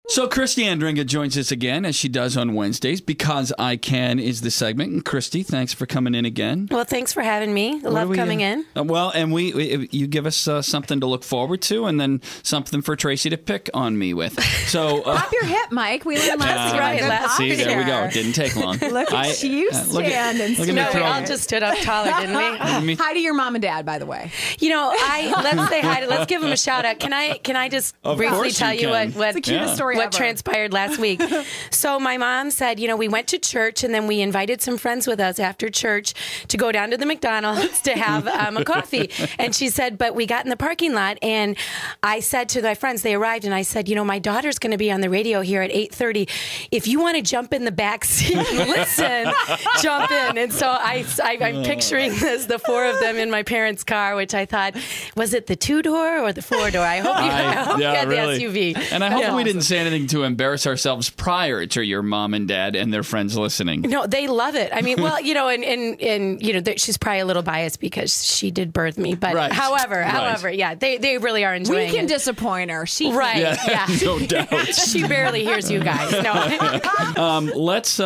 So Christy Andringa joins us again, as she does on Wednesdays. Because I Can is the segment. And Christy, thanks for coming in again. Well, thanks for having me. I love coming in. Well, and you give us something to look forward to, and then something for Tracy to pick on me with. So pop your hip, Mike. We learned last right. See, there we go. Didn't take long. Look at you stand and look at me we all just stood up taller, didn't we? Hi to your mom and dad, by the way. You know, let's say hi. Let's give them a shout out. Can I just briefly tell you what the cutest story what transpired last week? So my mom said, you know, we went to church and then we invited some friends with us after church to go down to the McDonald's to have a coffee. And she said, but we got in the parking lot and I said to my friends, they arrived, and I said, you know, my daughter's going to be on the radio here at 8:30. If you want to jump in the back seat and listen, jump in. And so I'm picturing the four of them in my parents' car, which I thought, was it the 2-door or the 4-door? I hope you had really. the SUV. And I hope we didn't say anything to embarrass ourselves prior to your mom and dad and their friends listening. No, they love it. I mean, well, you know, and you know, she's probably a little biased because she did birth me. But however, yeah, they really are enjoying it. We can disappoint her. Yeah. No doubt. She barely hears you guys. No. Let's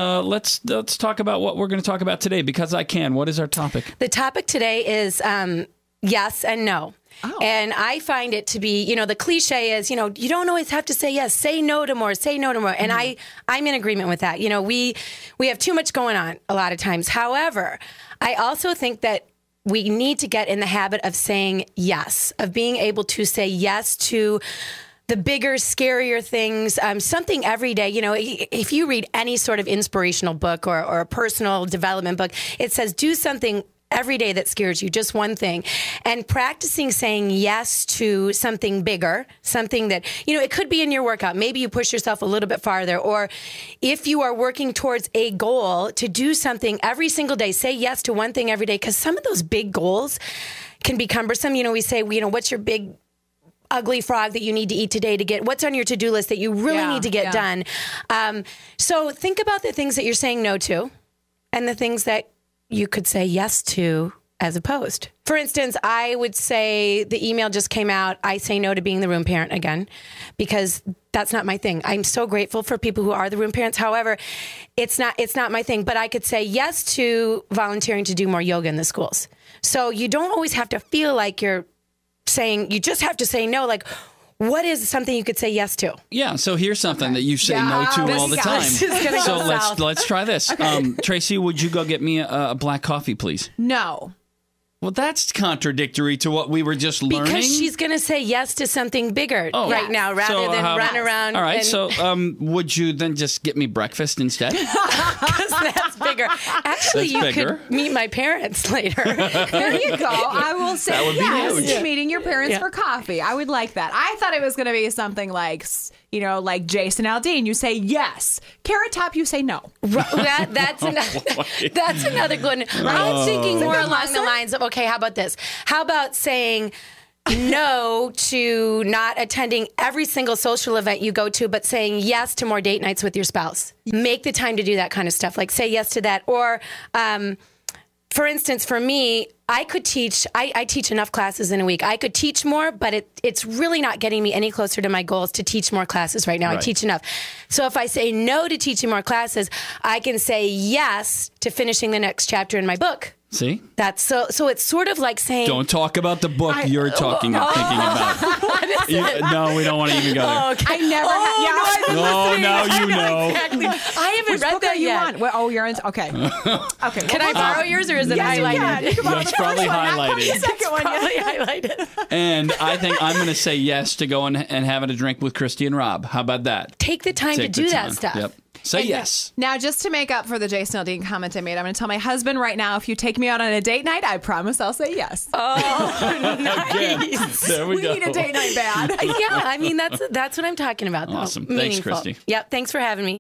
talk about what we're going to talk about today. Because I Can. What is our topic? The topic today is yes and no. Oh. And I find it to be, you know, the cliche is, you know, you don't always have to say yes, say no to more, say no to more. And I'm in agreement with that. You know, we have too much going on a lot of times. However, I also think that we need to get in the habit of saying yes, of being able to say yes to the bigger, scarier things, something every day. You know, if you read any sort of inspirational book or a personal development book, it says do something every day that scares you, just one thing. And practicing saying yes to something bigger, something that, you know, it could be in your workout. Maybe you push yourself a little bit farther. Or if you are working towards a goal, to do something every single day. Say yes to one thing every day, because some of those big goals can be cumbersome. You know, we say, you know, what's your big ugly frog that you need to eat today to get, what's on your to-do list that you really need to get done. So think about the things that you're saying no to and the things that you could say yes to as opposed. For instance, I would say the email just came out. I say no to being the room parent again, because that's not my thing. I'm so grateful for people who are the room parents. However, it's not my thing, but I could say yes to volunteering to do more yoga in the schools. So you don't always have to feel like you're saying, you just have to say no. Like, what is something you could say yes to? Yeah, so here's something that you say no to all the time. So let's try this. Okay. Tracy, would you go get me a black coffee, please? No. Well, that's contradictory to what we were just learning. Because she's going to say yes to something bigger right now, rather than run around. All right, so would you then just get me breakfast instead? Because that's bigger. Actually, you could meet my parents later. There you go. I will say yes to meeting your parents for coffee. I would like that. I thought it was going to be something like, you know, like Jason Aldean. You say yes. Carrot Top, you say no. That's another good one. I'm thinking more along the lines of, okay, how about this? How about saying no to not attending every single social event you go to, but saying yes to more date nights with your spouse? Make the time to do that kind of stuff. Like, say yes to that. Or, for instance, for me, I could teach, I teach enough classes in a week. I could teach more, but it's really not getting me any closer to my goals to teach more classes right now. Right. I teach enough. So if I say no to teaching more classes, I can say yes to finishing the next chapter in my book. See? That's so it's sort of like saying... Don't talk about the book you're thinking about. What is it? No, we don't want to even go there. Oh, okay. I never have. Now you know. Exactly. I haven't Which read book that are you yet. on? Well, you're in... Okay. Okay. Can I borrow yours, or is it highlighted? That's probably highlighted. It's probably highlighted. And I think I'm going to say yes to going and having a drink with Christy and Rob. How about that? Take the time to do that stuff. Yep. Say yes. Now, just to make up for the Jason Aldean comment I made, I'm going to tell my husband right now, if you take me out on a date night, I promise I'll say yes. Oh, nice. Again, there we go. We need a date night bad. Yeah, I mean, that's what I'm talking about, though. Awesome. Meaningful. Thanks, Christy. Yep, thanks for having me.